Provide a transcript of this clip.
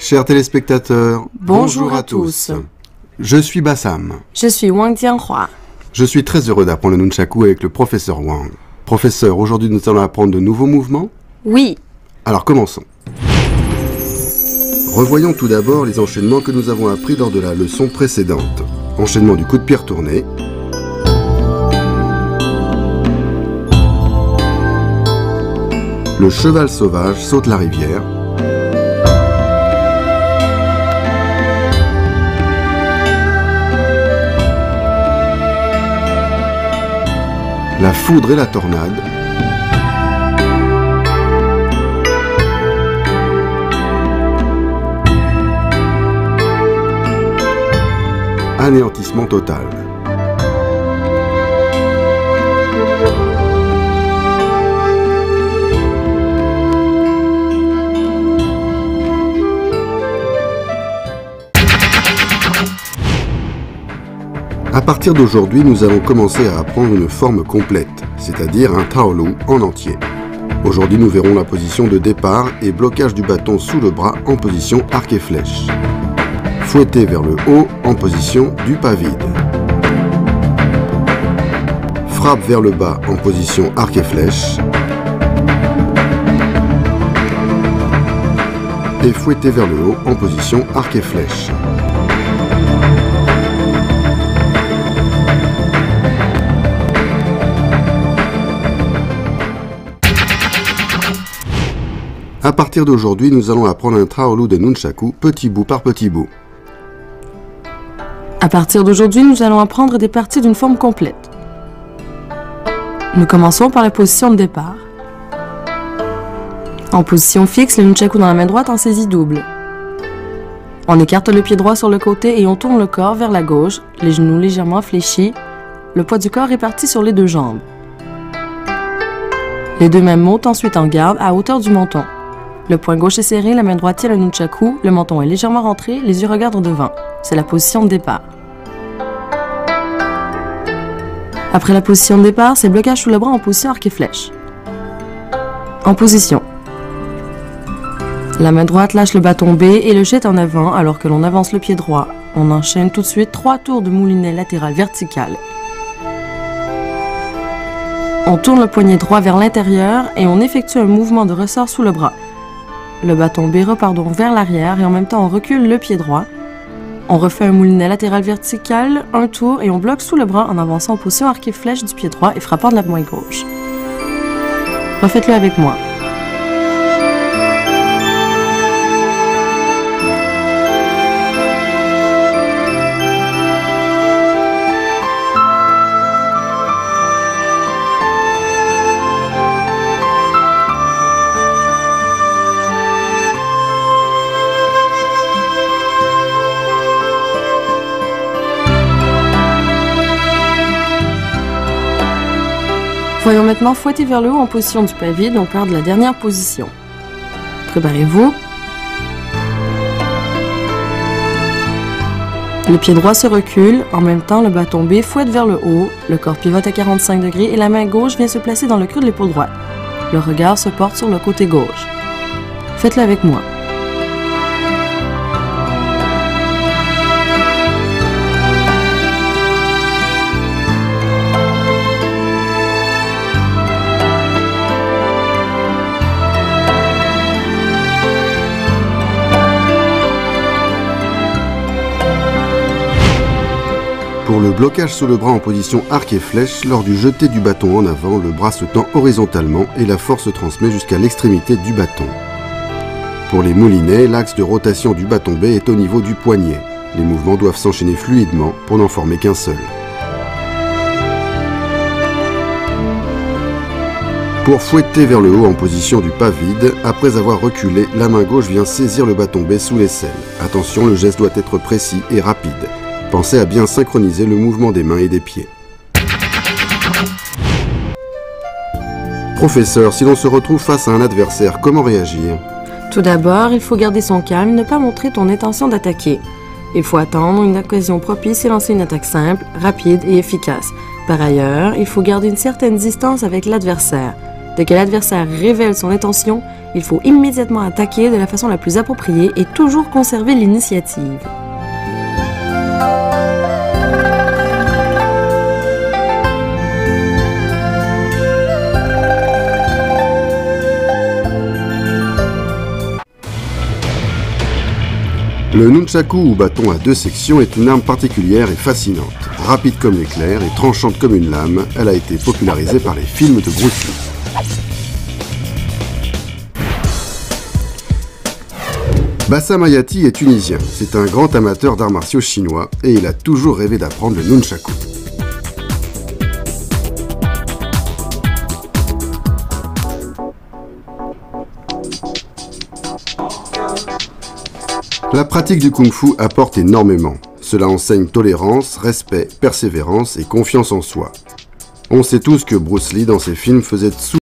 Chers téléspectateurs, bonjour à tous. Je suis Bassam. Je suis Wang Jianhua. Je suis très heureux d'apprendre le nunchaku avec le professeur Wang. Professeur, aujourd'hui nous allons apprendre de nouveaux mouvements? Oui. Alors commençons. Revoyons tout d'abord les enchaînements que nous avons appris lors de la leçon précédente. Enchaînement du coup de pied retourné. Le cheval sauvage saute la rivière. La foudre et la tornade. Anéantissement total. À partir d'aujourd'hui, nous allons commencer à apprendre une forme complète, c'est-à-dire un taolu en entier. Aujourd'hui, nous verrons la position de départ et blocage du bâton sous le bras en position arc et flèche. Fouetté vers le haut en position du pas vide. Frappe vers le bas en position arc et flèche. Et fouetté vers le haut en position arc et flèche. À partir d'aujourd'hui, nous allons apprendre un taolu de nunchaku petit bout par petit bout. À partir d'aujourd'hui, nous allons apprendre des parties d'une forme complète. Nous commençons par la position de départ. En position fixe, le nunchaku dans la main droite en saisie double. On écarte le pied droit sur le côté et on tourne le corps vers la gauche, les genoux légèrement fléchis, le poids du corps réparti sur les deux jambes. Les deux mains montent ensuite en garde à hauteur du menton. Le poing gauche est serré, la main droite tient le nunchaku, le menton est légèrement rentré, les yeux regardent devant. C'est la position de départ. Après la position de départ, c'est blocage sous le bras en position arc et flèche. En position. La main droite lâche le bâton B et le jette en avant alors que l'on avance le pied droit. On enchaîne tout de suite 3 tours de moulinet latéral vertical. On tourne le poignet droit vers l'intérieur et on effectue un mouvement de ressort sous le bras. Le bâton B repart donc vers l'arrière et en même temps on recule le pied droit. On refait un moulinet latéral vertical, un tour et on bloque sous le bras en avançant en position arc et flèche du pied droit et frappant de la main gauche. Refaites-le avec moi. Voyons maintenant fouetter vers le haut en position du pas vide, on part de la dernière position. Préparez-vous. Le pied droit se recule, en même temps le bâton B fouette vers le haut, le corps pivote à 45 degrés et la main gauche vient se placer dans le creux de l'épaule droite. Le regard se porte sur le côté gauche. Faites-le avec moi. Pour le blocage sous le bras en position arc et flèche, lors du jeté du bâton en avant, le bras se tend horizontalement et la force se transmet jusqu'à l'extrémité du bâton. Pour les moulinets, l'axe de rotation du bâton B est au niveau du poignet. Les mouvements doivent s'enchaîner fluidement pour n'en former qu'un seul. Pour fouetter vers le haut en position du pas vide, après avoir reculé, la main gauche vient saisir le bâton B sous l'aisselle. Attention, le geste doit être précis et rapide. Pensez à bien synchroniser le mouvement des mains et des pieds. Professeur, si l'on se retrouve face à un adversaire, comment réagir? Tout d'abord, il faut garder son calme et ne pas montrer ton intention d'attaquer. Il faut attendre une occasion propice et lancer une attaque simple, rapide et efficace. Par ailleurs, il faut garder une certaine distance avec l'adversaire. Dès que l'adversaire révèle son intention, il faut immédiatement attaquer de la façon la plus appropriée et toujours conserver l'initiative. Le nunchaku ou bâton à 2 sections est une arme particulière et fascinante. Rapide comme l'éclair et tranchante comme une lame, elle a été popularisée par les films de Bruce Lee. Bassam Hayati est tunisien. C'est un grand amateur d'arts martiaux chinois et il a toujours rêvé d'apprendre le nunchaku. La pratique du kung-fu apporte énormément. Cela enseigne tolérance, respect, persévérance et confiance en soi. On sait tous que Bruce Lee dans ses films faisait